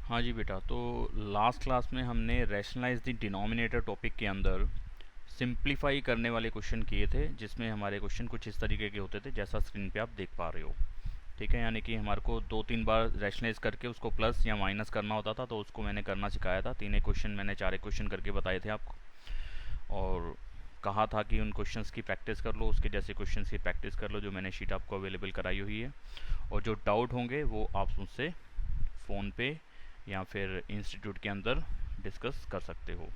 हाँ जी बेटा, तो लास्ट क्लास में हमने रैशनलाइज द डिनोमिनेटर टॉपिक के अंदर सिंप्लीफाई करने वाले क्वेश्चन किए थे, जिसमें हमारे क्वेश्चन कुछ इस तरीके के होते थे जैसा स्क्रीन पे आप देख पा रहे हो। ठीक है, यानी कि हमारे को 2-3 बार रैशनलाइज करके उसको प्लस या माइनस करना होता था, तो उसको मैंने करना सिखाया था। 3 क्वेश्चन मैंने 4 क्वेश्चन करके बताए थे आपको, और कहा था कि उन क्वेश्चंस की प्रैक्टिस कर लो, उसके जैसे क्वेश्चंस की प्रैक्टिस कर लो जो मैंने शीट आपको अवेलेबल कराई हुई है। और जो डाउट होंगे वो आप मुझसे फ़ोन पे या फिर इंस्टीट्यूट के अंदर डिस्कस कर सकते हो।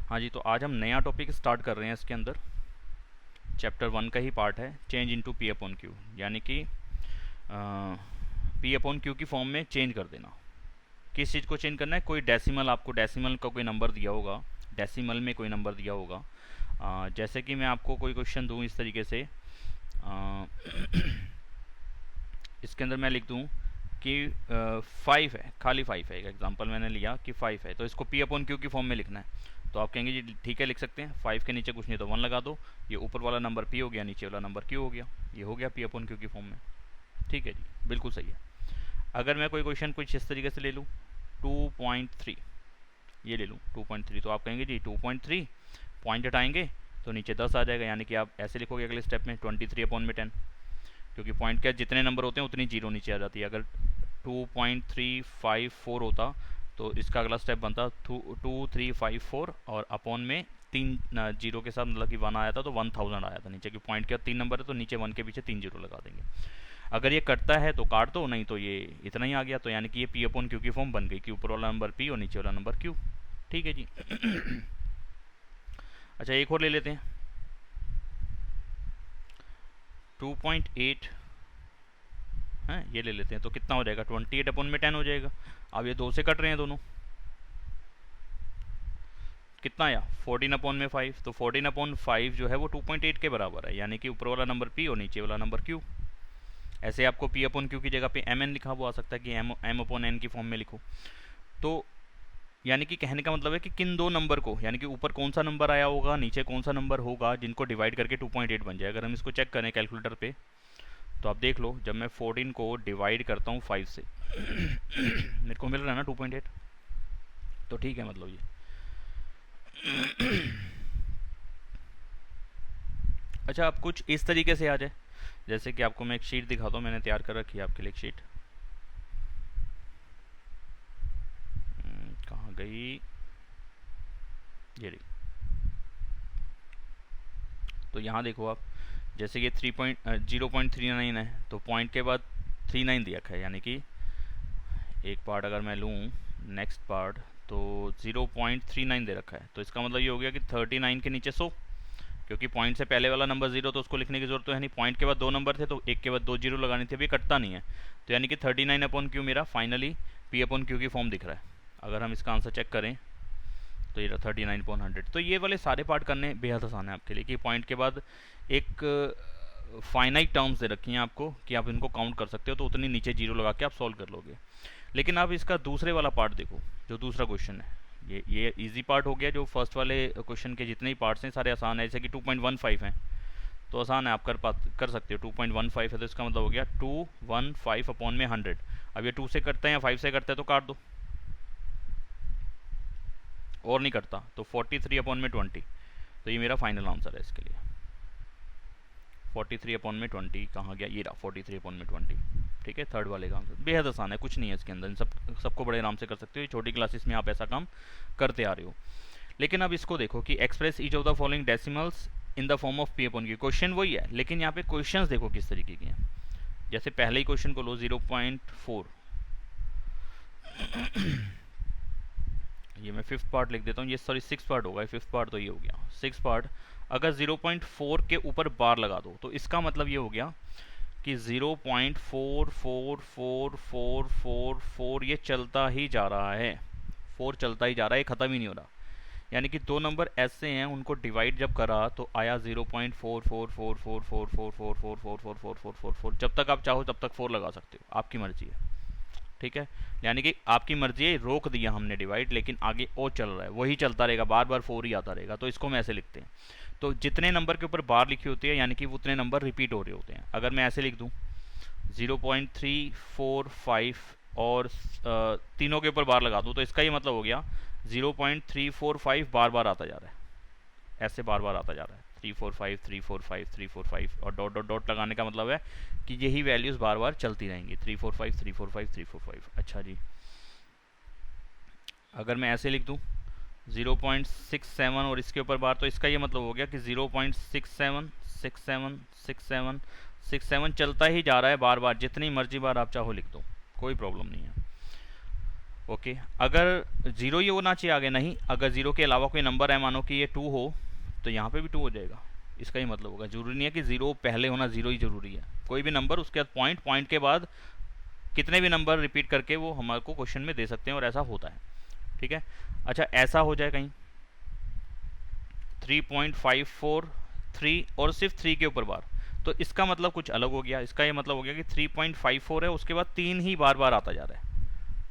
हाँ जी, तो आज हम नया टॉपिक स्टार्ट कर रहे हैं। इसके अंदर चैप्टर 1 का ही पार्ट है, change into P upon Q, यानी कि पी अपॉन क्यू की फॉर्म में चेंज कर देना। किस चीज़ को चेंज करना है? कोई डेसिमल, आपको डेसिमल का कोई नंबर दिया होगा, डेसिमल में कोई नंबर दिया होगा। जैसे कि मैं आपको कोई क्वेश्चन दूँ इस तरीके से, इसके अंदर मैं लिख दूँ कि 5 है, खाली 5 है। एक एग्जांपल मैंने लिया कि 5 है, तो इसको पी अपॉन क्यू की फॉर्म में लिखना है। तो आप कहेंगे जी ठीक है, लिख सकते हैं। 5 के नीचे कुछ नहीं तो 1 लगा दो, ये ऊपर वाला नंबर पी हो गया, नीचे वाला नंबर क्यू हो गया, ये हो गया पी अपॉन क्यू की फॉर्म में। ठीक है जी, बिल्कुल सही है। अगर मैं कोई क्वेश्चन कुछ इस तरीके से ले लूँ, 2.3 ये ले लूँ, 2.3, तो आप कहेंगे जी 2.3 पॉइंट हटाएंगे तो नीचे 10 आ जाएगा, यानी कि आप ऐसे लिखोगे अगले स्टेप में 23 अपॉन में 10, क्योंकि पॉइंट क्या, जितने नंबर होते हैं उतनी जीरो नीचे आ जाती है। अगर 2.354 होता तो इसका अगला स्टेप बनता 2354, और अपॉन में 3 जीरो के साथ, मतलब कि 1 आया था तो 1000 आया था नीचे, क्योंकि पॉइंट के 3 नंबर है तो नीचे 1 के पीछे 3 जीरो लगा देंगे। अगर ये कटता है तो काट दो, नहीं तो ये इतना ही आ गया, तो यानी कि ये पी अपॉन क्यू की फॉर्म बन गई कि ऊपर वाला नंबर पी और नीचे वाला नंबर क्यू। ठीक है जी। अच्छा, एक और ले लेते हैं, 2.8 है, ये ले लेते हैं। तो कितना हो जाएगा, 28 अपॉन में 10 हो जाएगा। अब ये 2 से कट रहे हैं दोनों, कितना आया, 14 अपॉन में 5, तो 14 अपॉन 5 जो है वो 2.8 के बराबर है, यानी कि ऊपर वाला नंबर पी और नीचे वाला नंबर क्यू। ऐसे आपको पी अपॉन क्यू की जगह पे एम एन लिखा हुआ आ सकता है कि एम अपॉन एन की फॉर्म में लिखो। तो यानी कि कहने का मतलब है कि किन दो नंबर को, यानी कि ऊपर कौन सा नंबर आया होगा, नीचे कौन सा नंबर होगा, जिनको डिवाइड करके 2.8 बन जाए। अगर हम इसको चेक करें कैलकुलेटर पे, तो आप देख लो, जब मैं 14 को डिवाइड करता हूँ 5 से मेरे को मिल रहा है ना 2.8, तो ठीक है, मतलब ये अच्छा, अब कुछ इस तरीके से आ जाए, जैसे कि आपको मैं एक शीट दिखाता हूँ, मैंने तैयार कर रखी है आपके लिए एक शीट। कहाँ गई, ये रही। तो यहाँ देखो आप, जैसे ये 0.39 है, तो पॉइंट के बाद 39 दिया है, यानी कि एक पार्ट अगर मैं लूँ नेक्स्ट पार्ट, तो 0.39 दे रखा है। तो इसका मतलब ये हो गया कि 39 के नीचे 100, क्योंकि पॉइंट से पहले वाला नंबर 0 तो उसको लिखने की जरूरत तो है नहीं। पॉइंट के बाद 2 नंबर थे तो एक के बाद 2 जीरो लगानी थी, अभी कटता नहीं है, तो यानी कि 39 अपॉन क्यू मेरा फाइनली पी अपॉन क्यू की फॉर्म दिख रहा है। अगर हम इसका आंसर चेक करें तो ये 39/100। तो ये वाले सारे पार्ट करने बेहद आसान है आपके लिए, कि पॉइंट के बाद एक फाइनाइट टर्म्स दे रखी हैं आपको कि आप इनको काउंट कर सकते हो, तो उतनी नीचे जीरो लगा के आप सॉल्व कर लोगे। लेकिन आप इसका दूसरे वाला पार्ट देखो, जो दूसरा क्वेश्चन है, ये इजी पार्ट हो गया। जो फर्स्ट वाले क्वेश्चन के जितने ही पार्ट्स हैं सारे आसान है, जैसे कि 2.15 हैं तो आसान है, आप कर सकते हो। 2.15 है तो इसका मतलब हो गया 215 अपॉन में 100। अब ये 2 से करता है या 5 से करता है तो काट दो, और नहीं करता तो 43 अपॉन में 20। तो ये मेरा फाइनल आंसर है इसके लिए। 43 अपॉन में 20 कहाँ गया, ये रहा 43 अपॉन में 20। ठीक है, थर्ड वाले का आंसर बेहद आसान है, कुछ नहीं है इसके अंदर, सबको बड़े आराम से कर सकते हो। छोटी क्लासेस में आप ऐसा काम करते आ रहे हो। लेकिन अब इसको देखो कि express each of the following decimals in the form of P upon Q. Question वही है, लेकिन यहाँ पे क्वेश्चंस देखो किस तरीके के हैं। जैसे पहले ही क्वेश्चन को लो, 0.4, ये मैं 5th पार्ट लिख देता हूँ, ये सॉरी 6th पार्ट होगा, 5th पार्ट तो ये हो गया 6th पार्ट। अगर 0.4 के ऊपर बार लगा दो तो इसका मतलब ये हो गया कि 0.44444 ये चलता ही जा रहा है, 4 चलता ही जा रहा है, ये ख़त्म ही नहीं हो रहा। यानी कि 2 नंबर ऐसे हैं, उनको डिवाइड जब करा तो आया 0.4444444444444। जब तक आप चाहो तब तक 4 लगा सकते हो, आपकी मर्जी है। ठीक है, यानी कि आपकी मर्जी है, रोक दिया हमने डिवाइड, लेकिन आगे और चल रहा है, वही चलता रहेगा, बार बार 4 ही आता रहेगा। तो इसको हम ऐसे लिखते हैं। तो जितने नंबर के ऊपर बार लिखी होती है यानी कि उतने नंबर रिपीट हो रहे होते हैं। अगर मैं ऐसे लिख दूं 0.345 और तीनों के ऊपर बार लगा दूँ, तो इसका ये मतलब हो गया 0.345 बार बार आता जा रहा है, ऐसे बार बार आता जा रहा है, 345 345 345, और डॉट डॉट डॉट लगाने का मतलब है कि यही वैल्यूज़ बार बार चलती रहेंगी, 345 345 345। अच्छा जी, अगर मैं ऐसे लिख दूँ 0.67 और इसके ऊपर बार, तो इसका ये मतलब हो गया कि 0.67 67 67 67 चलता ही जा रहा है बार बार, जितनी मर्जी बार आप चाहो लिख दो, कोई प्रॉब्लम नहीं है। ओके, अगर ज़ीरो ही होना चाहिए आगे, नहीं, अगर ज़ीरो के अलावा कोई नंबर है, मानो कि ये 2 हो, तो यहाँ पे भी 2 हो जाएगा, इसका ही मतलब होगा। जरूरी नहीं है कि ज़ीरो पहले होना, ज़ीरो ही ज़रूरी है, कोई भी नंबर उसके बाद पॉइंट, पॉइंट के बाद कितने भी नंबर रिपीट करके वो हमारे को क्वेश्चन में दे सकते हैं, और ऐसा होता है, ठीक है। अच्छा, ऐसा हो जाए कहीं 3.543 और सिर्फ 3 के ऊपर बार, तो इसका मतलब कुछ अलग हो गया। इसका ये मतलब हो गया कि 3.54 है, उसके बाद 3 ही बार बार आता जा रहा है,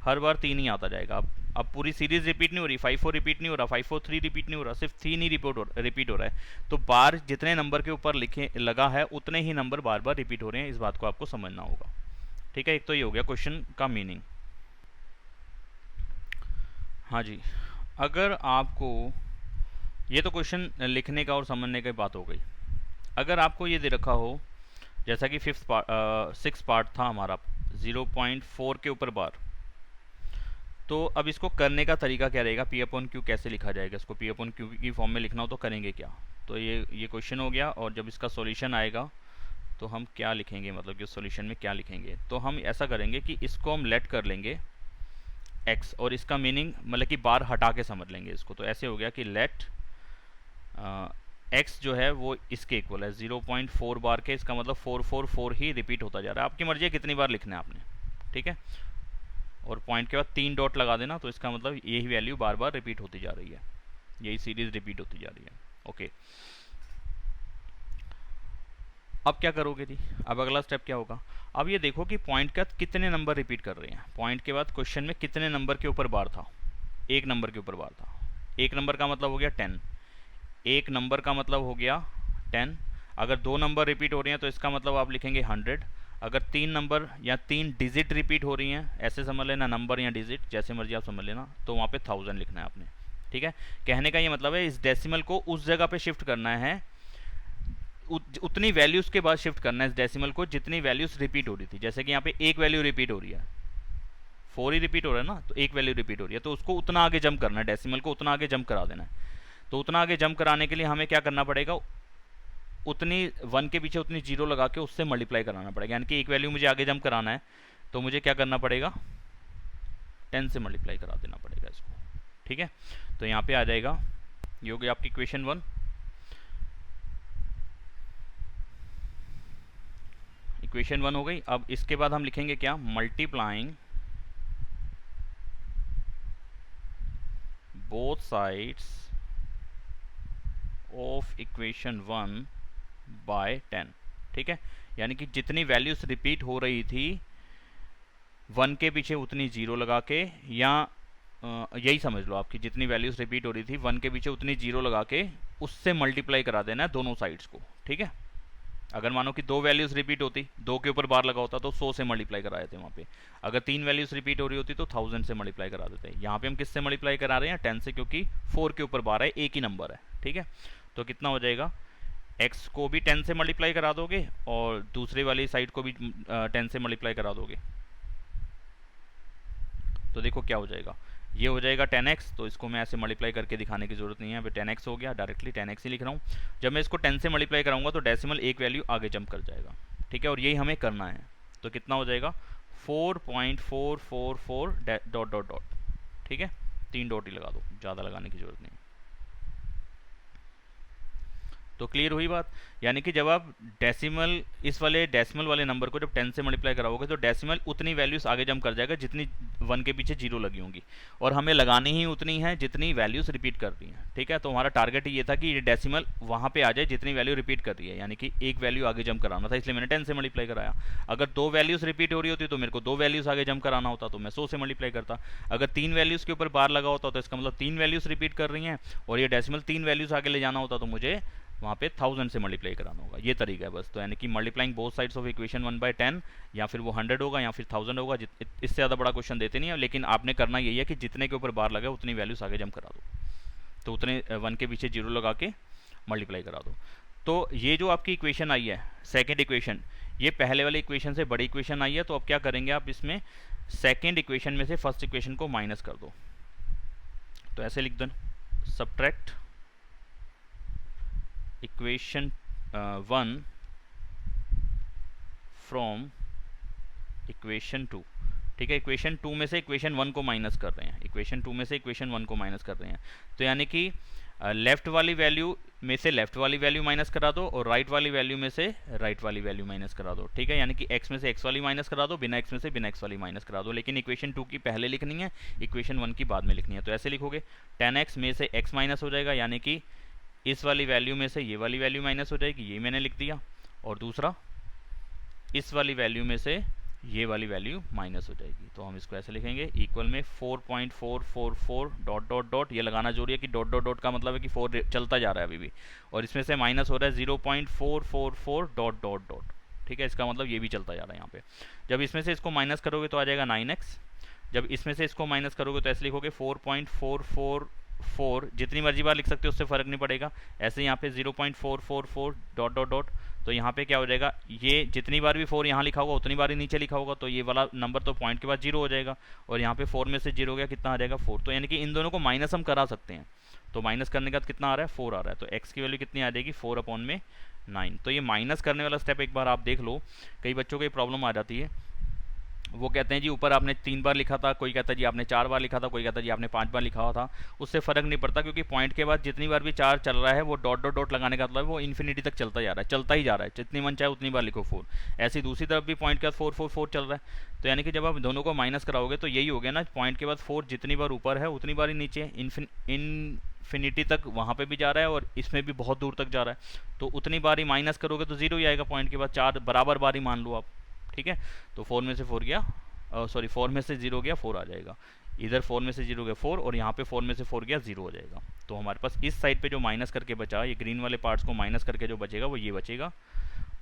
हर बार 3 ही आता जाएगा। अब पूरी सीरीज रिपीट नहीं हो रही, 5-4 रिपीट नहीं हो रहा, 5-4-3 रिपीट नहीं हो रहा, सिर्फ 3 ही रिपीट हो रहा है। तो बार जितने नंबर के ऊपर लिखे लगा है उतने ही नंबर बार बार रिपीट हो रहे हैं, इस बात को आपको समझना होगा, ठीक है। एक तो ये हो गया क्वेश्चन का मीनिंग। हाँ जी, अगर आपको ये तो क्वेश्चन लिखने का और समझने की बात हो गई। अगर आपको ये दे रखा हो, जैसा कि 6 पार्ट था हमारा 0.4 के ऊपर बार, तो अब इसको करने का तरीका क्या रहेगा, P अपॉन Q कैसे लिखा जाएगा, इसको P अपॉन Q की फॉर्म में लिखना हो तो करेंगे क्या। तो ये क्वेश्चन हो गया, और जब इसका सॉल्यूशन आएगा तो हम क्या लिखेंगे, मतलब कि सॉल्यूशन में क्या लिखेंगे, तो हम ऐसा करेंगे कि इसको हम लेट कर लेंगे x, और इसका मीनिंग मतलब कि बार हटा के समझ लेंगे इसको। तो ऐसे हो गया कि लेट x जो है वो इसके इक्वल है 0.4 बार के, इसका मतलब 444 ही रिपीट होता जा रहा है। आपकी मर्जी है कितनी बार लिखना है आपने, ठीक है। और पॉइंट के बाद 3 डॉट लगा देना, तो इसका मतलब यही वैल्यू बार बार रिपीट होती जा रही है, यही सीरीज रिपीट होती जा रही है। ओके, अब क्या करोगे जी, अब अगला स्टेप क्या होगा। अब ये देखो कि पॉइंट का कितने नंबर रिपीट कर रहे हैं, पॉइंट के बाद क्वेश्चन में कितने नंबर के ऊपर बार था, एक नंबर के ऊपर बार था। एक नंबर का मतलब हो गया 10, एक नंबर का मतलब हो गया 10। अगर 2 नंबर रिपीट हो रही हैं तो इसका मतलब आप लिखेंगे 100। अगर 3 नंबर या 3 डिजिट रिपीट हो रही हैं, ऐसे समझ लेना, नंबर या डिजिट जैसे मर्जी आप समझ लेना, तो वहाँ पे 1000 लिखना है आपने, ठीक है। कहने का ये मतलब है इस डेसिमल को उस जगह पे शिफ्ट करना है, उतनी वैल्यूज़ के बाद शिफ्ट करना है इस डेसिमल को जितनी वैल्यूज़ रिपीट हो रही थी। जैसे कि यहाँ पे एक वैल्यू रिपीट हो रही है, 4 ही रिपीट हो रहा है ना, तो एक वैल्यू रिपीट हो रही है, तो उसको उतना आगे जंप करना है, डेसिमल को उतना आगे जंप करा देना है। तो उतना आगे जंप कराने के लिए हमें क्या करना पड़ेगा, उतनी 1 के पीछे उतनी 0 लगा के उससे मल्टीप्लाई कराना पड़ेगा। यानी कि एक वैल्यू मुझे आगे जंप कराना है तो मुझे क्या करना पड़ेगा, 10 से मल्टीप्लाई करा देना पड़ेगा इसको, ठीक है। तो यहाँ पे आ जाएगा, ये हो गई आपकी इक्वेशन 1। इक्वेशन 1 हो गई। अब इसके बाद हम लिखेंगे क्या, multiplying both sides of equation 1 by 10, ठीक है। यानी कि जितनी वैल्यूज रिपीट हो रही थी 1 के पीछे उतनी 0 लगा के, या यही समझ लो आपकी जितनी वैल्यूज रिपीट हो रही थी 1 के पीछे उतनी 0 लगा के उससे मल्टीप्लाई करा देना है दोनों साइड्स को, ठीक है। अगर मानो कि 2 वैल्यूज रिपीट होती, 2 के ऊपर बार लगा होता तो 100 से मल्टीप्लाई करा देते वहाँ पे। अगर 3 वैल्यूज रिपीट हो रही होती तो 1000 से मल्टीप्लाई करा देते। यहाँ पे हम किससे मल्टीप्लाई करा रहे हैं, 10 से, क्योंकि 4 के ऊपर बार है, एक ही नंबर है, ठीक है। तो कितना हो जाएगा, x को भी 10 से मल्टीप्लाई करा दोगे और दूसरी वाली साइड को भी 10 से मल्टीप्लाई करा दोगे, तो देखो क्या हो जाएगा, ये हो जाएगा 10x। तो इसको मैं ऐसे मल्टीप्लाई करके दिखाने की जरूरत नहीं है, अभी 10x हो गया, डायरेक्टली 10x ही लिख रहा हूँ। जब मैं इसको 10 से मल्टीप्लाई कराऊंगा तो डेसिमल एक वैल्यू आगे जंप कर जाएगा, ठीक है। और यही हमें करना है, तो कितना हो जाएगा 4.444 डॉट डॉट डॉट, ठीक है। 3 डॉट ही लगा दो, ज़्यादा लगाने की जरूरत नहीं। तो क्लियर हुई बात। यानी कि जब आप डेसिमल, इस वाले डेसिमल वाले नंबर को जब 10 से मल्टीप्लाई कराओगे तो डेसिमल उतनी वैल्यूज आगे जंप कर जाएगा जितनी 1 के पीछे 0 लगी होंगी, और हमें लगानी ही उतनी है जितनी वैल्यूज रिपीट कर रही हैं, ठीक है। तो हमारा टारगेट ये था कि ये डेसिमल वहाँ पे आ जाए जितनी वैल्यू रिपीट कर रही है, यानी कि एक वैल्यू आगे जंप कराना था, इसलिए मैंने 10 से मल्टीप्लाई कराया। अगर 2 वैल्यूज रिपीट हो रही होती तो मेरे को 2 वैल्यूज आगे जंप कराना होता, तो मैं 100 से मल्टीप्लाई करता। अगर 3 वैल्यूज के ऊपर बार लगा होता तो इसका मतलब 3 वैल्यूज रिपीट कर रही हैं, और ये डेसिमल 3 वैल्यूज आगे ले जाना होता तो मुझे वहाँ पे 1000 से मल्टीप्लाई कराना होगा। ये तरीका है बस। तो यानी कि multiplying both sides of equation 1/10, या फिर वो 100 होगा या फिर 1000 होगा। इससे ज़्यादा बड़ा क्वेश्चन देते नहीं है, लेकिन आपने करना यही है कि जितने के ऊपर बार लगा उतनी वैल्यूज आगे जम करा दो, तो उतने 1 के पीछे 0 लगा के मल्टीप्लाई करा दो। तो ये जो आपकी इक्वेशन आई है सेकेंड इक्वेशन, ये पहले वाली इक्वेशन से बड़ी इक्वेशन आई है। तो अब क्या करेंगे आप, इसमें सेकेंड इक्वेशन में से फर्स्ट इक्वेशन को माइनस कर दो। तो ऐसे लिख दो, सब्ट्रैक्ट इक्वेशन 1 फ्रॉम इक्वेशन 2। ठीक है, इक्वेशन 2 में से इक्वेशन 1 को माइनस कर रहे हैं, इक्वेशन 2 में से इक्वेशन 1 को माइनस कर रहे हैं। तो यानी कि लेफ्ट वाली वैल्यू में से लेफ्ट वाली वैल्यू माइनस करा दो और राइट वाली वैल्यू में से राइट वाली वैल्यू माइनस करा दो। ठीक है, यानी कि x में से x वाली माइनस करा दो, बिना x में से बिना x वाली माइनस करा दो। लेकिन इक्वेशन 2 की पहले लिखनी है, इक्वेशन 1 की बाद में लिखनी है। तो ऐसे लिखोगे 10x में से x माइनस हो जाएगा, यानी कि इस वाली वैल्यू में से ये वाली वैल्यू माइनस हो जाएगी, ये मैंने लिख दिया। और दूसरा इस वाली वैल्यू में से ये वाली वैल्यू माइनस हो जाएगी। तो हम इसको ऐसे लिखेंगे, इक्वल में 4.444 डॉट डॉट डॉट, ये लगाना जरूरी है कि डॉट डॉट डॉट का मतलब है कि 4 चलता जा रहा है अभी भी, और इसमें से माइनस हो रहा है 0.444 डॉट डॉट डॉट। ठीक है, इसका मतलब ये भी चलता जा रहा है यहाँ पे। जब इसमें से इसको माइनस करोगे तो आ जाएगा 9x, जब इसमें से इसको माइनस करोगे तो ऐसे लिखोगे 4.444, जितनी मर्जी बार लिख सकते हो, उससे फ़र्क नहीं पड़ेगा। ऐसे यहाँ पे 0.444 डॉट डॉट डॉट, तो यहाँ पे क्या हो जाएगा, ये जितनी बार भी 4 यहाँ लिखा होगा उतनी बार ही नीचे लिखा होगा, तो ये वाला नंबर तो पॉइंट के बाद 0 हो जाएगा। और यहाँ पे 4 में से 0 गया, कितना आ जाएगा 4। तो यानी कि इन दोनों को माइनस हम करा सकते हैं। तो माइनस करने के बाद कितना आ रहा है, 4 आ रहा है। तो x की वैल्यू कितनी आ जाएगी, 4/9। तो ये माइनस करने वाला स्टेप एक बार आप देख लो। कई बच्चों को ये प्रॉब्लम आ जाती है, वो कहते हैं जी ऊपर आपने 3 बार लिखा था, कोई कहता है जी आपने 4 बार लिखा था, कोई कहता है जी आपने 5 बार लिखा हुआ था। उससे फ़र्क नहीं पड़ता, क्योंकि पॉइंट के बाद जितनी बार भी 4 चल रहा है वो डॉट डॉट डॉट लगाने का मतलब वो इन्फिनिटी तक चलता जा रहा है, चलता ही जा रहा है। जितनी मन चाहे उतनी बार लिखो 4। ऐसी दूसरी तरफ भी पॉइंट के बाद 4 4 4 चल रहा है। तो यानी कि जब आप दोनों को माइनस कराओगे तो यही हो गया ना, पॉइंट के बाद 4 जितनी बार ऊपर है उतनी बार ही नीचे इन्फिनिटी तक वहाँ पे भी जा रहा है, और इसमें भी बहुत दूर तक जा रहा है। तो उतनी बार ही माइनस करोगे तो 0 ही आएगा पॉइंट के बाद, 4 बराबर बार ही मान लो आप। ठीक है, तो 4 में से 4 गया, 4 में से 0 गया 4 आ जाएगा। इधर 4 में से 0 गया 4, और यहाँ पे 4 में से 4 गया 0 हो जाएगा। तो हमारे पास इस साइड पे जो माइनस करके बचा, ये ग्रीन वाले पार्ट्स को माइनस करके जो बचेगा वो ये बचेगा,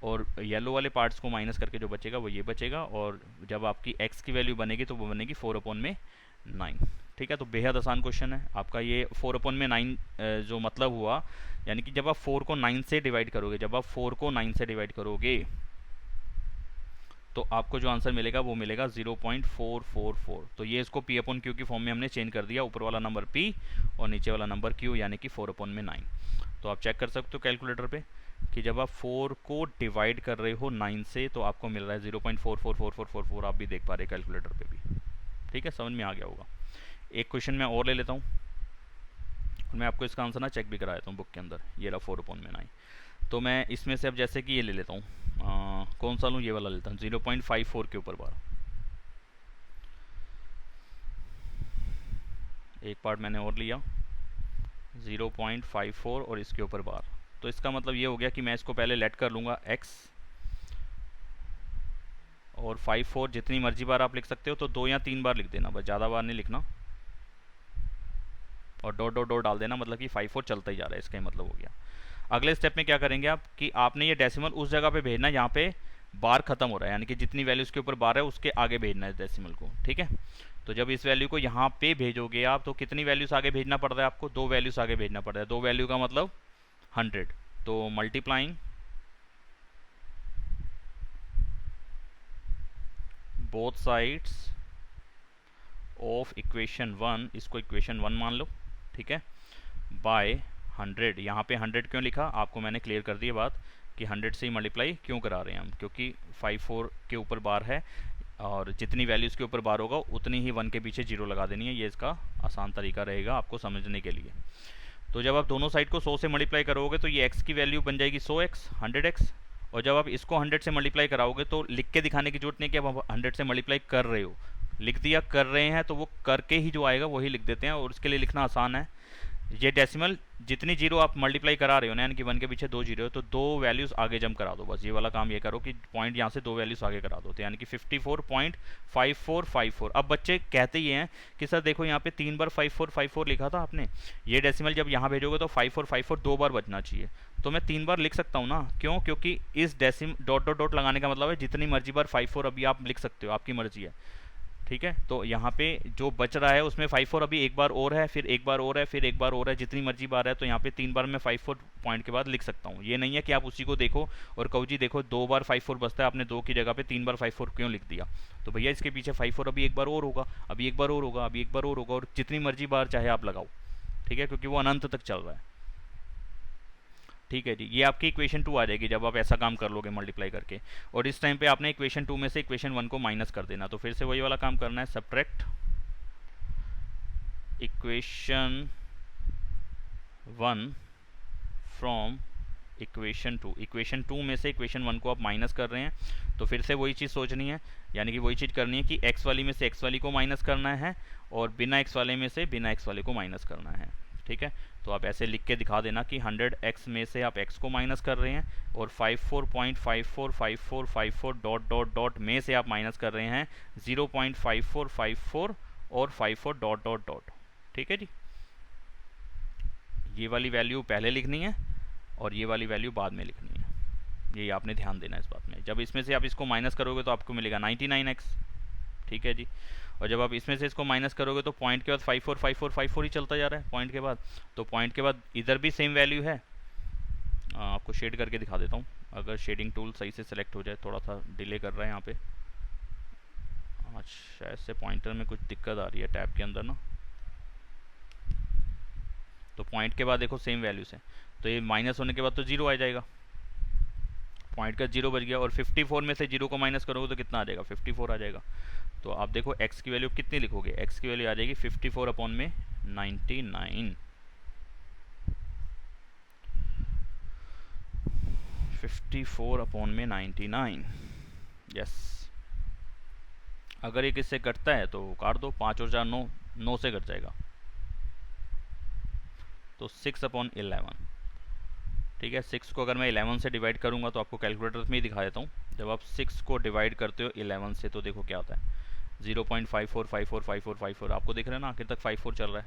और येलो वाले पार्ट्स को माइनस करके जो बचेगा वो ये बचेगा। और जब आपकी x की वैल्यू बनेगी तो वो बनेगी 4/9। ठीक है, तो बेहद आसान क्वेश्चन है आपका ये। 4/9 जो मतलब हुआ, यानी कि जब आप 4 को 9 से डिवाइड करोगे, जब आप 4 को 9 से डिवाइड करोगे तो आपको जो आंसर मिलेगा वो मिलेगा 0.444। तो ये इसको P/Q की फॉर्म में हमने चेंज कर दिया, ऊपर वाला नंबर P और नीचे वाला नंबर Q, यानी कि 4/9। तो आप चेक कर सकते हो कैलकुलेटर पे कि जब आप 4 को डिवाइड कर रहे हो 9 से तो आपको मिल रहा है 0.444444। आप भी देख पा रहे हैं कैलकुलेटर पे भी। ठीक है, समझ में आ गया होगा। एक क्वेश्चन मैं और ले लेता हूँ, और मैं आपको इसका आंसर ना चेक भी करा देता हूँ बुक के अंदर। ये रहा 4/9। तो मैं इसमें से अब जैसे कि ये ले लेता हूँ, कौन सा लूँ, ये वाला लेता हूँ, 0.54 के ऊपर बार। एक पार्ट मैंने और लिया 0.54 और इसके ऊपर बार। तो इसका मतलब ये हो गया कि मैं इसको पहले लेट कर लूँगा x, और 54 जितनी मर्जी बार आप लिख सकते हो, तो 2 या 3 बार लिख देना, बस ज़्यादा बार नहीं लिखना। और डॉट डॉट डॉट डाल देना, मतलब कि 54 चलता ही जा रहा है, इसका मतलब हो गया। अगले स्टेप में क्या करेंगे आप कि आपने ये डेसिमल उस जगह पे भेजना जहाँ पे बार खत्म हो रहा है, यानी कि जितनी वैल्यू उसके ऊपर बार है उसके आगे भेजना है डेसिमल को। ठीक है, तो जब इस वैल्यू को यहाँ पे भेजोगे आप, तो कितनी वैल्यूज आगे भेजना पड़ रहा है आपको, 2 वैल्यूज आगे भेजना पड़ रहा है। 2 वैल्यू का मतलब 100। तो multiplying both sides of equation 1, इसको इक्वेशन 1 मान लो। ठीक है, बाय 100। यहाँ पे 100 क्यों लिखा, आपको मैंने क्लियर कर दी बात कि 100 से ही मल्टीप्लाई क्यों करा रहे हैं हम, क्योंकि 54 के ऊपर बार है, और जितनी वैल्यूज़ के ऊपर बार होगा उतनी ही 1 के पीछे 0 लगा देनी है। ये इसका आसान तरीका रहेगा आपको समझने के लिए। तो जब आप दोनों साइड को 100 से मल्टीप्लाई करोगे तो ये x की वैल्यू बन जाएगी 100x, 100x। और जब आप इसको 100 से मल्टीप्लाई कराओगे तो लिख के दिखाने की जरूरत नहीं कि आप 100 से मल्टीप्लाई कर रहे हो, लिख दिया कर रहे हैं, तो वो करके ही जो आएगा वही लिख देते हैं, और उसके लिए लिखना आसान है। ये डेसिमल जितनी जीरो आप मल्टीप्लाई करा रहे हो ना, यानी कि 1 के पीछे 2 जीरो है, तो 2 वैल्यूज़ आगे जंप करा दो। बस ये वाला काम ये करो कि पॉइंट यहाँ से 2 वैल्यूज़ आगे करा दो, तो यानी कि 54.5454। अब बच्चे कहते ही हैं कि सर देखो यहाँ पे 3 बार 5454 लिखा था आपने, ये डेसिमल जब यहाँ भेजोगे तो 5454 2 बार बचना चाहिए। तो मैं 3 बार लिख सकता हूँ ना, क्यों? क्योंकि इस डेसिम डॉट डॉट डॉट लगाने का मतलब है जितनी मर्जी बार 54 अभी आप लिख सकते हो, आपकी मर्जी है। ठीक है, तो यहाँ पे जो बच रहा है उसमें 54 अभी एक बार और है, फिर एक बार और है, फिर एक बार और है, जितनी मर्जी बार है। तो यहाँ पे 3 बार मैं 54 पॉइंट के बाद लिख सकता हूँ। ये नहीं है कि आप उसी को देखो और कहो जी देखो 2 बार 54 बचता है, आपने 2 की जगह पे 3 बार 54 क्यों लिख दिया? तो भैया इसके पीछे 54 अभी एक बार और होगा, अभी एक बार और होगा, अभी एक बार और होगा, और जितनी मर्जी बार चाहे आप लगाओ। ठीक है, क्योंकि वो अनंत तक चल रहा है। ठीक है जी, ये आपकी इक्वेशन 2 आ जाएगी जब आप ऐसा काम कर लोगे मल्टीप्लाई करके। और इस टाइम पे आपने इक्वेशन 2 में से इक्वेशन 1 को माइनस कर देना। तो फिर से वही वाला काम करना है, subtract equation 1 from equation 2। Equation 2 में से इक्वेशन 1 को आप माइनस कर रहे हैं, तो फिर से वही चीज़ सोचनी है, यानी कि वही चीज़ करनी है कि x वाली में से x वाली को माइनस करना है और बिना x वाले में से बिना x वाले को माइनस करना है। ठीक है, तो आप ऐसे लिख के दिखा देना कि 100x में से आप x को माइनस कर रहे हैं और 54.545454 डॉट डॉट डॉट में से आप माइनस कर रहे हैं 0.5454 और 54 डॉट डॉट डॉट। ठीक है जी, ये वाली वैल्यू पहले लिखनी है और ये वाली वैल्यू बाद में लिखनी है। ये आपने ध्यान देना है इस बात में। जब इसमें से आप इसको माइनस करोगे तो आपको मिलेगा 99x। ठीक है जी, और जब आप इसमें से इसको माइनस करोगे तो पॉइंट के बाद 545454 ही चलता जा रहा है पॉइंट के बाद। तो पॉइंट के बाद इधर भी सेम वैल्यू है। आपको शेड करके दिखा देता हूँ, अगर शेडिंग टूल सही से सेलेक्ट हो जाए। थोड़ा सा डिले कर रहा है यहाँ पे, शायद से पॉइंटर में कुछ दिक्कत आ रही है टैब के अंदर ना। तो पॉइंट के बाद देखो सेम वैल्यूज है, तो ये माइनस होने के बाद तो जीरो आ जाएगा, पॉइंट का जीरो बच गया। और 54 में से जीरो को माइनस करोगे तो कितना आ जाएगा? 54 आ जाएगा। तो आप देखो x की वैल्यू कितनी लिखोगे? x की वैल्यू आ जाएगी 54 अपॉन में 99। 54 अपॉन में 99। यस, अगर ये किससे कटता है तो काट दो, 5 और 4 9, 9 से कट जाएगा। तो 6 अपॉन 11। ठीक है, 6 को अगर मैं 11 से डिवाइड करूंगा तो आपको कैलकुलेटर में ही दिखा देता हूँ। जब आप 6 को डिवाइड करते हो 11 से तो देखो क्या होता है, 0.54545454। आपको दिख रहा है ना, आखिर तक 54 चल रहा है।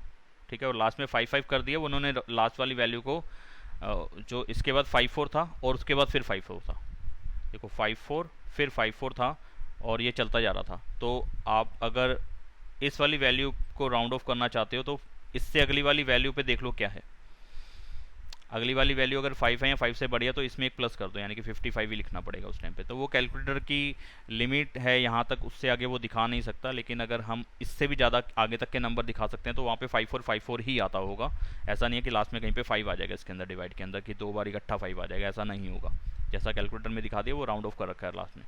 ठीक है, और लास्ट में 55 कर दिया उन्होंने लास्ट वाली वैल्यू को, जो इसके बाद 54 था और उसके बाद फिर 54 था। देखो 54 फिर 54 था और ये चलता जा रहा था। तो आप अगर इस वाली वैल्यू को राउंड ऑफ करना चाहते हो तो इससे अगली वाली वैल्यू पे देख लो क्या है। अगली वाली वैल्यू अगर 5 है या 5 से बड़ी है तो इसमें एक प्लस कर दो, यानी कि 55 ही लिखना पड़ेगा उस टाइम पे। तो वो कैलकुलेटर की लिमिट है यहाँ तक, उससे आगे वो दिखा नहीं सकता। लेकिन अगर हम इससे भी ज़्यादा आगे तक के नंबर दिखा सकते हैं तो वहाँ पे 5454 ही आता होगा। ऐसा नहीं है कि लास्ट में कहीं पे 5 आ जाएगा इसके अंदर डिवाइड के अंदर, कि 2 बार इकट्ठा 5 आ जाएगा, ऐसा नहीं होगा। जैसा कैलकुलेटर में दिखा दिया वो राउंड ऑफ कर रखा है लास्ट में।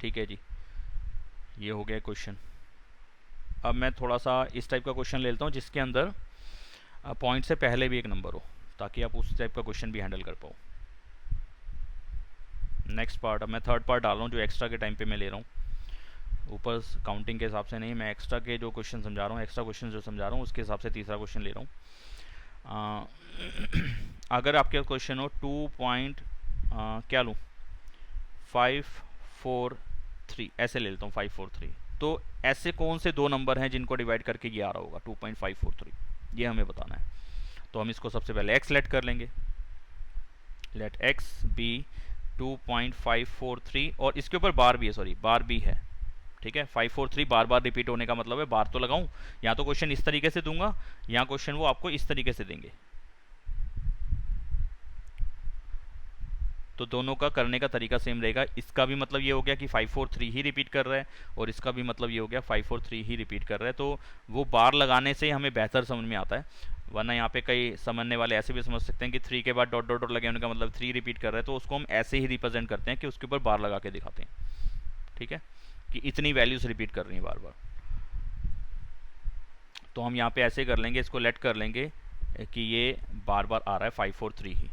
ठीक है जी, ये हो गया क्वेश्चन। अब मैं थोड़ा सा इस टाइप का क्वेश्चन ले लेता हूँ जिसके अंदर पॉइंट से पहले भी एक नंबर हो, ताकि आप उस टाइप का क्वेश्चन भी हैंडल कर पाओ। नेक्स्ट पार्ट, अब मैं थर्ड पार्ट डाल रहा हूँ जो एक्स्ट्रा के टाइम पे मैं ले रहा हूँ, ऊपर काउंटिंग के हिसाब से नहीं। मैं एक्स्ट्रा के जो क्वेश्चन समझा रहा हूँ, एक्स्ट्रा क्वेश्चन जो समझा रहा हूँ उसके हिसाब से तीसरा क्वेश्चन ले रहा हूँ। अगर आपके क्वेश्चन हो 2 क्या लूँ 543, ऐसे ले लेता हूँ 543। तो ऐसे कौन से दो नंबर हैं जिनको डिवाइड करके ये आ रहा होगा 2.543, ये हमें बताना है। तो हम इसको सबसे पहले x लेट कर लेंगे, लेट x बी 2.543, और इसके ऊपर बार भी है, सॉरी बार भी है। ठीक है, 543 बार बार रिपीट होने का मतलब है बार तो लगाऊं, या तो क्वेश्चन इस तरीके से दूंगा या क्वेश्चन वो आपको इस तरीके से देंगे। तो दोनों का करने का तरीका सेम रहेगा। इसका भी मतलब ये हो गया कि 543 ही रिपीट कर रहा है, और इसका भी मतलब ये हो गया 543 ही रिपीट कर रहा है। तो वो बार लगाने से हमें बेहतर समझ में आता है, वरना यहाँ पे कई समझने वाले ऐसे भी समझ सकते हैं कि 3 के बाद डॉट डॉट डॉट लगे होने का मतलब 3 रिपीट कर रहा है। तो उसको हम ऐसे ही रिप्रेजेंट करते हैं कि उसके ऊपर बार लगा के दिखाते हैं। ठीक है, कि इतनी वैल्यूज रिपीट कर रही हैं बार बार। तो हम यहाँ पे ऐसे कर लेंगे, इसको लेट कर लेंगे कि ये बार बार आ रहा है 543 ही।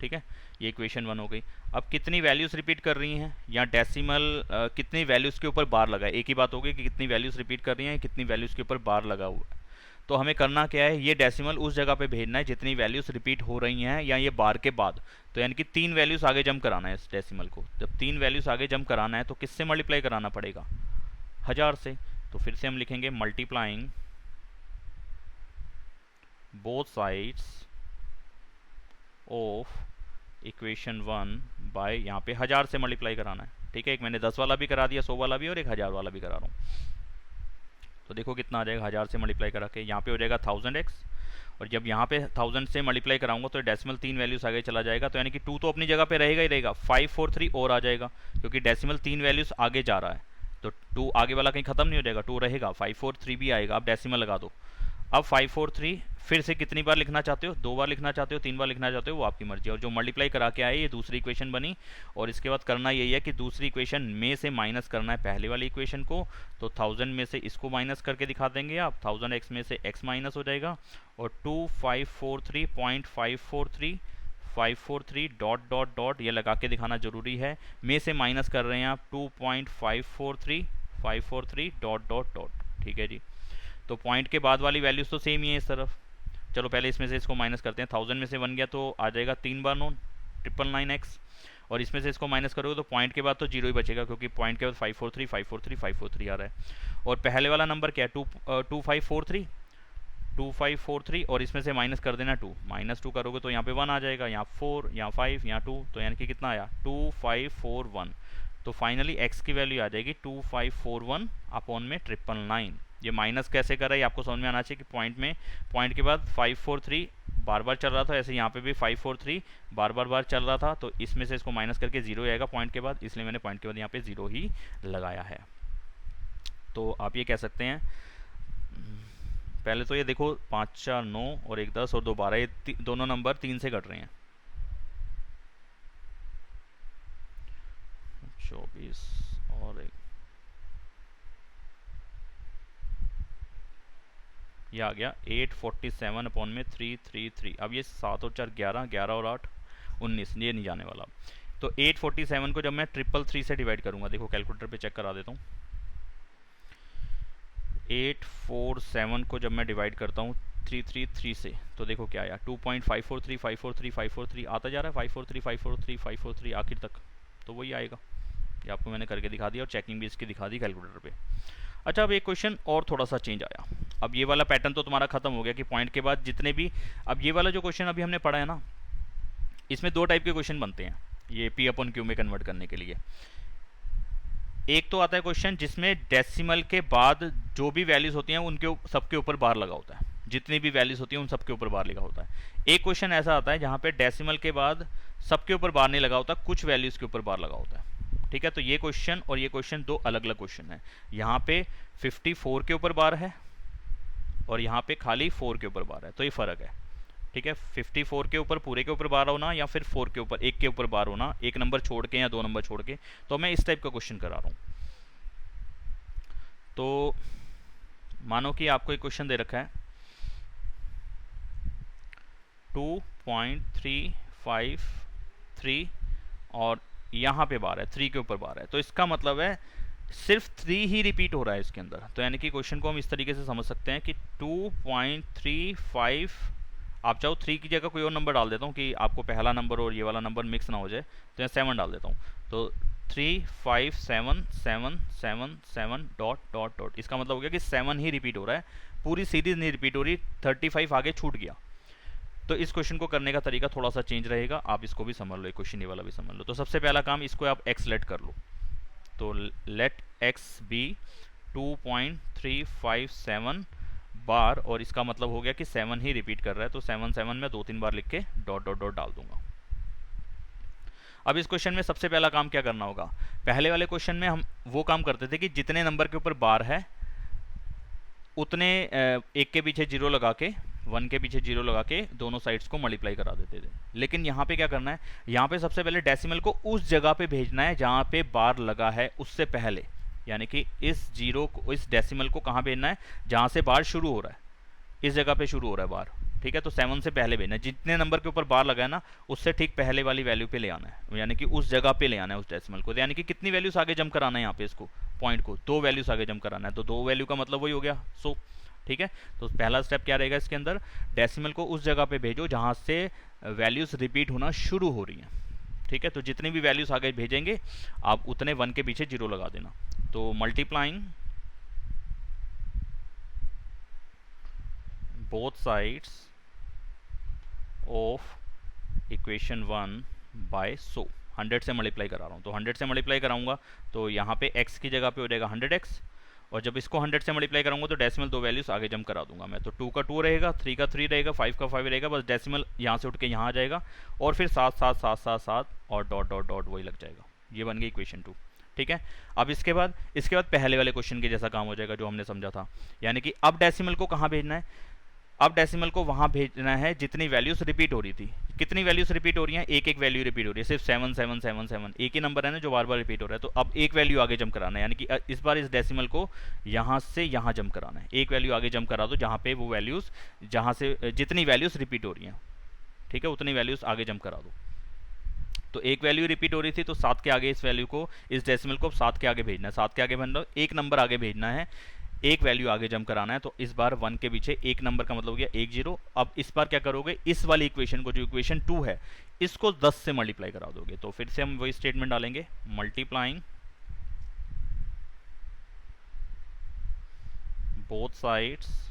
ठीक है, ये इक्वेशन 1 हो गई। अब कितनी वैल्यूज रिपीट कर रही हैं, या डेसिमल कितनी वैल्यूज के ऊपर बार लगा है, एक ही बात होगी कि कितनी वैल्यूज रिपीट कर रही हैं, कितनी वैल्यूज के ऊपर बार लगा हुआ है। तो हमें करना क्या है, ये डेसिमल उस जगह पे भेजना है जितनी वैल्यूज रिपीट हो रही हैं या ये बार के बाद। तो यानी कि 3 वैल्यूज आगे जंप कराना है इस डेसिमल को। जब 3 वैल्यूज आगे जंप कराना है तो किससे मल्टीप्लाई कराना पड़ेगा, 1000 से। तो फिर से हम लिखेंगे multiplying both sides of equation 1 by, यहाँ पे 1000 से मल्टीप्लाई कराना है। ठीक है, एक मैंने 10 वाला भी करा दिया, 100 वाला भी, और एक 1000 वाला भी करा रहा हूँ। तो देखो कितना आ जाएगा 1000 से मल्टीप्लाई करा के, यहाँ पे हो जाएगा 1000x, और जब यहाँ पे 1000 से मल्टीप्लाई कराऊंगा तो डेसिमल 3 वैल्यूज आगे चला जाएगा। तो यानी कि 2 तो अपनी जगह पे रहेगा ही रहेगा, 543 और आ जाएगा क्योंकि डेसिमल 3 वैल्यूज आगे जा रहा है। तो 2 आगे वाला कहीं खत्म नहीं हो जाएगा, 2 रहेगा, 543 भी आएगा। अब डेसिमल लगा दो। अब 543 फिर से कितनी बार लिखना चाहते हो, 2 बार लिखना चाहते हो, 3 बार लिखना चाहते हो, वो आपकी मर्जी है। और जो मल्टीप्लाई करा के आए ये दूसरी इक्वेशन बनी, और इसके बाद करना यही है कि दूसरी इक्वेशन में से माइनस करना है पहले वाली इक्वेशन को। तो 1000 में से इसको माइनस करके दिखा देंगे आप, 1000x में से x माइनस हो जाएगा, और 2543.543 543 डॉट डॉट डॉट ये लगा के दिखाना जरूरी है, में से माइनस कर रहे हैं आप 2.543 543 डॉट डॉट डॉट। ठीक है जी, तो पॉइंट के बाद वाली वैल्यूज तो सेम ही है इस तरफ। चलो पहले इसमें से इसको माइनस करते हैं, 1000 में से 1 गया तो आ जाएगा 3 बार 9 999x, और इसमें से इसको माइनस करोगे तो पॉइंट के बाद तो 0 ही बचेगा क्योंकि पॉइंट के बाद 543 543 543 आ रहा है। और पहले वाला नंबर क्या है, 2543 और इसमें से माइनस कर देना 2, -2 करोगे तो यहाँ पे 1 आ जाएगा, यहाँ 4, यहाँ 5, यहाँ 2, तो यानी कि कितना आया 2541। तो फाइनली x की वैल्यू आ जाएगी 2541 अपॉन में 999। ये माइनस कैसे कर रहा है आपको समझ में आना चाहिए कि पॉइंट के बाद 543 बार बार चल रहा था, ऐसे यहाँ पे भी 543 बार चल रहा था, तो इसमें से इसको माइनस करके 0 आएगा पॉइंट के बाद, इसलिए मैंने पॉइंट के बाद यहाँ पे 0 ही लगाया है। तो आप ये कह सकते हैं, पहले तो ये देखो 5 4 9 और 1 10 और 2 12, ये दोनों नंबर 3 से घट रहे हैं। 24 और 1, ये आ गया 847 अपॉन में 333। अब ये 7 और 4 11, 11 और 8 19, ये नहीं जाने वाला। तो 847 को जब मैं 333 से डिवाइड करूंगा, देखो कैलकुलेटर पे चेक करा देता हूँ, 847 को जब मैं डिवाइड करता हूँ 333 से, तो देखो क्या आया 2.543 543 543 आता जा रहा है, 543 543 543 आखिर तक, तो वही आएगा। ये आपको मैंने करके दिखा दिया और चेकिंग भी इसकी दिखा दी कैलकुलेटर पे। अच्छा, अब एक क्वेश्चन और थोड़ा सा चेंज आया। अब ये वाला पैटर्न तो तुम्हारा खत्म हो गया कि पॉइंट के बाद जितने भी, अब ये वाला जो क्वेश्चन अभी हमने पढ़ा है ना, इसमें 2 टाइप के क्वेश्चन बनते हैं ये पी अपॉन क्यू में कन्वर्ट करने के लिए। एक तो आता है क्वेश्चन जिसमें डेसिमल के बाद जो भी वैल्यूज होती हैं उनके सबके ऊपर बार लगा होता है, जितनी भी वैल्यूज होती हैं उन सबके ऊपर बार लगा होता है। एक क्वेश्चन ऐसा आता है जहां पे डेसिमल के बाद सबके ऊपर बार नहीं लगा होता, कुछ वैल्यूज के ऊपर बार लगा होता है। ठीक है, तो ये क्वेश्चन और ये क्वेश्चन 2 अलग अलग क्वेश्चन है। यहाँ पे 54 के ऊपर बार है और यहाँ पे खाली 4 के ऊपर बार है, तो ये फर्क है। ठीक है, 54 के ऊपर पूरे के ऊपर बार होना या फिर 4 के ऊपर, 1 के ऊपर बार होना, 1 नंबर छोड़ के या 2 नंबर छोड़ के, तो मैं इस टाइप का क्वेश्चन करा रहा हूँ। तो मानो कि आपको एक क्वेश्चन दे रखा है 2.353 और यहाँ पे बार है, 3 के ऊपर बार है, तो इसका मतलब है सिर्फ 3 ही रिपीट हो रहा है इसके अंदर। तो यानी कि क्वेश्चन को हम इस तरीके से समझ सकते हैं कि 2.35, आप चाहो 3 की जगह कोई और नंबर डाल देता हूँ कि आपको पहला नंबर और ये वाला नंबर मिक्स ना हो जाए, तो यहाँ 7 डाल देता हूँ। तो 35777 डॉट डॉट डॉट, इसका मतलब हो गया कि 7 ही रिपीट हो रहा है, पूरी सीरीज नहीं रिपीट हो रही, 35 आगे छूट गया। तो इस क्वेश्चन को करने का तरीका थोड़ा सा चेंज रहेगा, आप इसको भी समझ लो, क्वेश्चन ये वाला भी समझ लो। तो सबसे पहला काम, इसको आप x लेट कर लो, तो लेट x बी 2.357 बार, और इसका मतलब हो गया कि 7 ही रिपीट कर रहा है, तो 7 7 में 2-3 बार लिख के डॉट डॉट डॉट डाल दूंगा। अब इस क्वेश्चन में सबसे पहला काम क्या करना होगा, पहले वाले क्वेश्चन में हम वो काम करते थे कि जितने नंबर के ऊपर बार है उतने 1 के पीछे 0 लगा के, 1 के पीछे 0 लगा के दोनों साइड्स को मल्टीप्लाई करा देते थे। लेकिन यहाँ पे क्या करना है, यहाँ पे सबसे पहले डेसिमल को उस जगह पे भेजना है जहाँ पे बार लगा है उससे पहले, यानी कि इस 0 को, इस डेसिमल को कहाँ भेजना है, जहाँ से बार शुरू हो रहा है, इस जगह पे शुरू हो रहा है बार। ठीक है, तो 7 से पहले भेजना है, जितने नंबर के ऊपर बार लगा है ना उससे ठीक पहले वाली वैल्यू पे ले आना है, यानी कि उस जगह पे ले आना है उस डेसिमल को। यानी कि कितनी वैल्यूज आगे जंप कराना है यहाँ पे, इसको पॉइंट को 2 वैल्यूज आगे जंप कराना है, तो 2 वैल्यू का मतलब वही हो गया 100। ठीक है। तो पहला स्टेप क्या रहेगा इसके अंदर, डेसिमल को उस जगह पे भेजो जहां से वैल्यूज रिपीट होना शुरू हो रही हैं। ठीक है, तो जितनी भी वैल्यूज आगे भेजेंगे आप उतने 1 के पीछे 0 लगा देना। तो multiplying both sides of equation 1 by 100 से मल्टीप्लाई करा रहा हूँ। तो 100 से मल्टीप्लाई कराऊंगा तो यहाँ पे x की जगह पे हो जाएगा 100x, और जब इसको 100 से मल्टीप्लाई कराऊंगा तो डेसिमल 2 वैल्यूज आगे जंप करा दूंगा मैं। तो 2 का 2 रहेगा, 3 का 3 रहेगा, 5 का 5 रहेगा, बस डेसिमल यहाँ से उठ के यहाँ आ जाएगा और फिर 7 7 7 7 7 और डॉट डॉट डॉट वही लग जाएगा। ये बन गई इक्वेशन 2। ठीक है, अब इसके बाद पहले वाले क्वेश्चन के जैसा काम हो जाएगा जो हमने समझा था, यानी कि अब डेसिमल को कहाँ भेजना है, अब डेसिमल को वहां भेजना है जितनी वैल्यूज रिपीट हो रही थी। कितनी वैल्यूज रिपीट हो रही हैं, एक एक वैल्यू रिपीट हो रही है, सिर्फ 7 7 7 7 एक ही नंबर है ना जो बार बार रिपीट हो रहा है। तो अब एक वैल्यू आगे जंप कराना है, यानी कि इस बार इस डेसिमल को यहां से यहां जंप कराना है। एक वैल्यू आगे जंप करा दो जहां पे वो वैल्यूज, जहां से जितनी वैल्यूज रिपीट हो रही हैं, ठीक है, उतनी वैल्यूज आगे जंप करा दो। तो एक वैल्यू रिपीट हो रही थी तो 7 के आगे इस वैल्यू को, इस डेसिमल को 7 के आगे भेजना है। 7 के आगे भेजना, एक नंबर आगे भेजना है, एक वैल्यू आगे जंप कराना है। तो इस बार 1 के पीछे एक नंबर का मतलब हो गया 1 0। अब इस बार क्या करोगे, इस वाली इक्वेशन को जो इक्वेशन 2 है इसको 10 से मल्टीप्लाई करा दोगे। तो फिर से हम वही स्टेटमेंट डालेंगे, multiplying both sides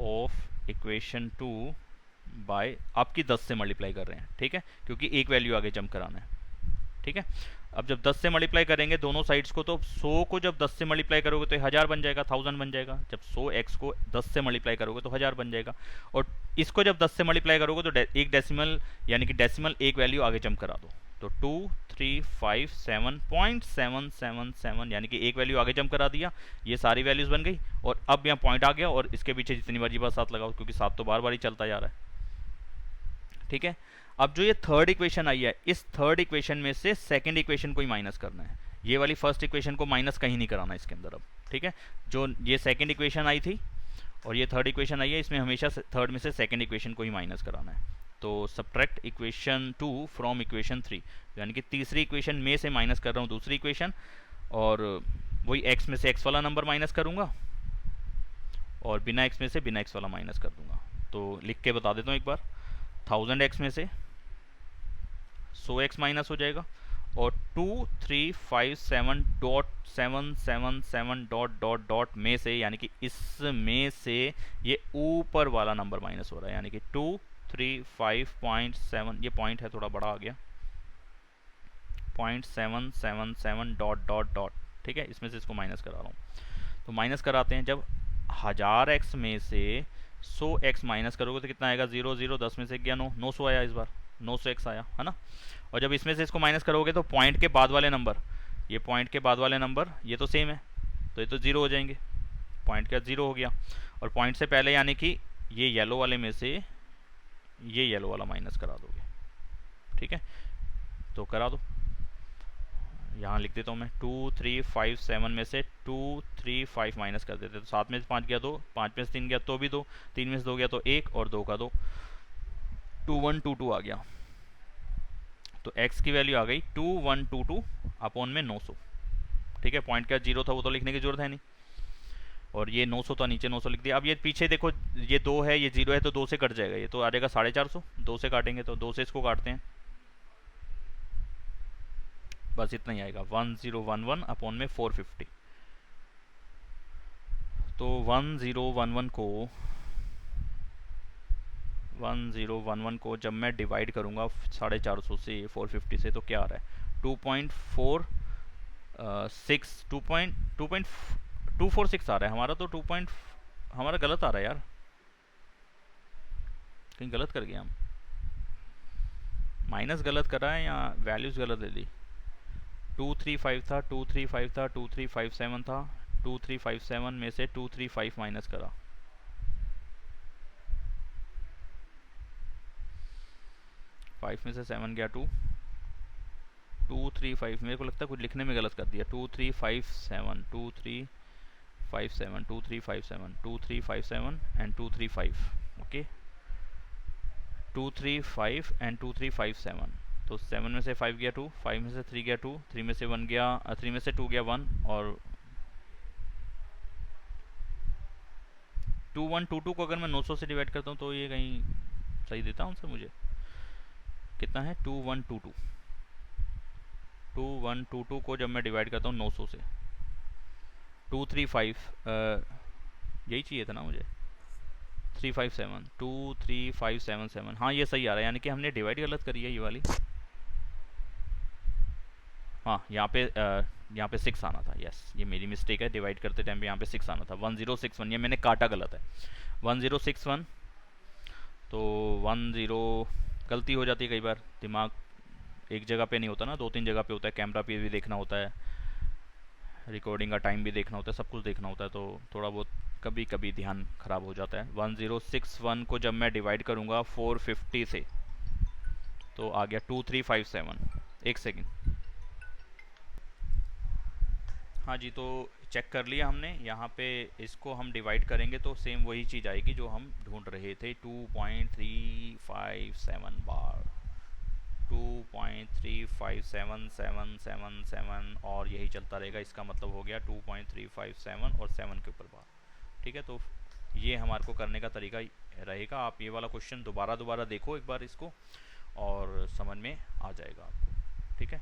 of equation 2 by, आपकी 10 से मल्टीप्लाई कर रहे हैं, ठीक है, क्योंकि एक वैल्यू आगे जंप कराना है। ठीक है, अब जब 10 से मल्टीप्लाई करेंगे दोनों साइड्स को, तो 100 को जब 10 से मल्टीप्लाई करोगे तो 1000 बन जाएगा, 1000 बन जाएगा। जब 100x को 10 से मल्टीप्लाई करोगे तो 1000 बन जाएगा। और इसको जब 10 से मल्टीप्लाई करोगे तो एक डेसिमल, यानी कि डेसिमल एक वैल्यू आगे जंप करा दो। तो 2357.777, यानी कि एक वैल्यू आगे जंप करा दिया, ये सारी वैल्यूज बन गई। और अब यहाँ पॉइंट आ गया और इसके पीछे जितनी मर्जी बार 7 लगाओ, क्योंकि 7 तो बार बार ही चलता जा रहा है। ठीक है, अब जो ये थर्ड इक्वेशन आई है, इस थर्ड इक्वेशन में से सेकंड इक्वेशन को ही माइनस करना है। ये वाली फर्स्ट इक्वेशन को माइनस कहीं नहीं कराना इसके अंदर अब। ठीक है, जो ये सेकंड इक्वेशन आई थी और ये थर्ड इक्वेशन आई है, इसमें हमेशा थर्ड में से सेकंड इक्वेशन को ही माइनस कराना है। तो सब्ट्रैक्ट इक्वेशन 2 फ्रॉम इक्वेशन 3, यानी कि तीसरी इक्वेशन में से माइनस कर रहा हूँ दूसरी इक्वेशन, और वही x में से x वाला नंबर माइनस करूँगा और बिना x में से बिना x वाला माइनस कर दूंगा। तो लिख के बता देता हूँ एक बार, 1000x में से 100x माइनस हो जाएगा और 2357.777 डॉट डॉट डॉट में से, यानी कि इसमें से ये ऊपर वाला नंबर माइनस हो रहा है, यानी कि 235.7, ये पॉइंट है थोड़ा बड़ा आ गया, 0.777 डॉट डॉट डॉट। ठीक है, इसमें से इसको माइनस करा रहा हूँ। तो माइनस कराते हैं, जब 1000x में से 100x माइनस करोगे तो कितना आएगा, 0 0, 10 में से गया 9, 900 आया, इस बार 900x आया है ना। और जब इसमें से इसको माइनस करोगे तो पॉइंट के बाद वाले नंबर, ये पॉइंट के बाद वाले नंबर ये तो सेम है, तो ये तो 0 हो जाएंगे, पॉइंट का 0 हो गया। और पॉइंट से पहले यानी कि ये येलो वाले में से ये येलो वाला माइनस करा दोगे। ठीक है, तो करा दो, यहाँ लिख देता हूँ मैं, 2357 में से 235 माइनस कर देते, तो 7 में से 5 गया 2, 5 में से 3 गया तो भी 2, 3 में से 2 गया तो 1 और 2 का 2, 2122 आ गया। तो x की वैल्यू आ गई 2122 अपॉन में 900। ठीक है, पॉइंट का 0 था वो तो लिखने की जरूरत है नहीं, और ये 900 था नीचे 900 लिख दिया। अब ये पीछे देखो, ये 2 है, ये 0 है, तो 2 से कट जाएगा, ये तो आ जाएगा 450, 2 से काटेंगे तो 2 से इसको काटते हैं, बस इतना ही आएगा, 1011 अपॉन में 450। तो 1011 को जब मैं डिवाइड करूंगा 450 से 450 से, तो क्या आ रहा है, 2.246 आ रहा है हमारा। तो हमारा गलत आ रहा है यार, कहीं गलत कर गया हम, माइनस गलत कर रहा है या वैल्यूज गलत दे दी। 235 था, 235 था, 2357 था, 2357 में से 235 माइनस करा, फाइव में से 7 गया 2, 235, मेरे को लगता है कुछ लिखने में गलत कर दिया, 2357 2357 2357 2357 एंड 235, ओके, 235 एंड 2357। तो 7 में से 5 गया 2, 5 में से 3 गया 2, 3 में से 1 गया, 3 में से 2 गया 1, और 2122 को अगर मैं 900 से डिवाइड करता हूँ तो ये कहीं सही देता हूँ सर मुझे? कितना है 2122? 2122 को जब मैं डिवाइड करता हूँ 900 से, 235 यही चाहिए था ना मुझे, 357 23577। हाँ ये सही आ रहा है, यानी कि हमने डिवाइड गलत करी है ये वाली। हाँ यहाँ पे 6 आना था। यस, ये मेरी मिस्टेक है, डिवाइड करते टाइम पे यहाँ पे 6 आना था। 1061, ये मैंने काटा गलत है। 1061 तो 10 गलती हो जाती है कई बार, दिमाग एक जगह पे नहीं होता ना, 2-3 जगह पे होता है। कैमरा पे भी देखना होता है, रिकॉर्डिंग का टाइम भी देखना होता है, सब कुछ देखना होता है, तो थोड़ा बहुत कभी कभी ध्यान ख़राब हो जाता है। 1061 को जब मैं डिवाइड करूँगा 450 से तो आ गया 2357। एक सेकेंड। हाँ जी, तो चेक कर लिया हमने। यहाँ पे इसको हम डिवाइड करेंगे तो सेम वही चीज़ आएगी जो हम ढूंढ रहे थे, 2.357 बार, 2.357777 और यही चलता रहेगा। इसका मतलब हो गया 2.357 और 7 के ऊपर बार। ठीक है, तो ये हमारे को करने का तरीका रहेगा। आप ये वाला क्वेश्चन दोबारा देखो एक बार इसको, और समझ में आ जाएगा आपको। ठीक है,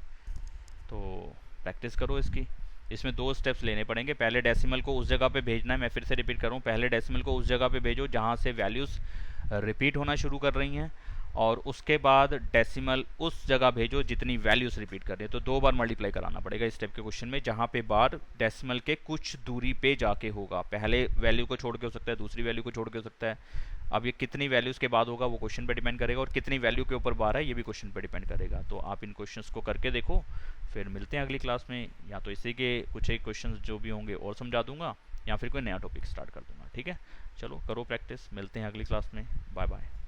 तो प्रैक्टिस करो इसकी। इसमें 2 स्टेप्स लेने पड़ेंगे। पहले डेसिमल को उस जगह पे भेजना है, मैं फिर से रिपीट करूँ, पहले डेसिमल को उस जगह पे भेजो जहाँ से वैल्यूज़ रिपीट होना शुरू कर रही हैं, और उसके बाद डेसिमल उस जगह भेजो जितनी वैल्यूज़ रिपीट कर रही है। तो 2 बार मल्टीप्लाई कराना पड़ेगा इस स्टेप के क्वेश्चन में, जहाँ पे बार डेसिमल के कुछ दूरी पे जाके होगा। पहले वैल्यू को छोड़ के हो सकता है, दूसरी वैल्यू को छोड़ के हो सकता है। अब ये कितनी वैल्यूज़ के बाद होगा वो क्वेश्चन पे डिपेंड करेगा, और कितनी वैल्यू के ऊपर बार है ये भी क्वेश्चन पे डिपेंड करेगा। तो आप इन क्वेश्चंस को करके देखो, फिर मिलते हैं अगली क्लास में। या तो इसी के कुछ एक क्वेश्चंस जो भी होंगे और समझा दूंगा, या फिर कोई नया टॉपिक स्टार्ट कर दूंगा। ठीक है, चलो करो प्रैक्टिस, मिलते हैं अगली क्लास में। Bye bye.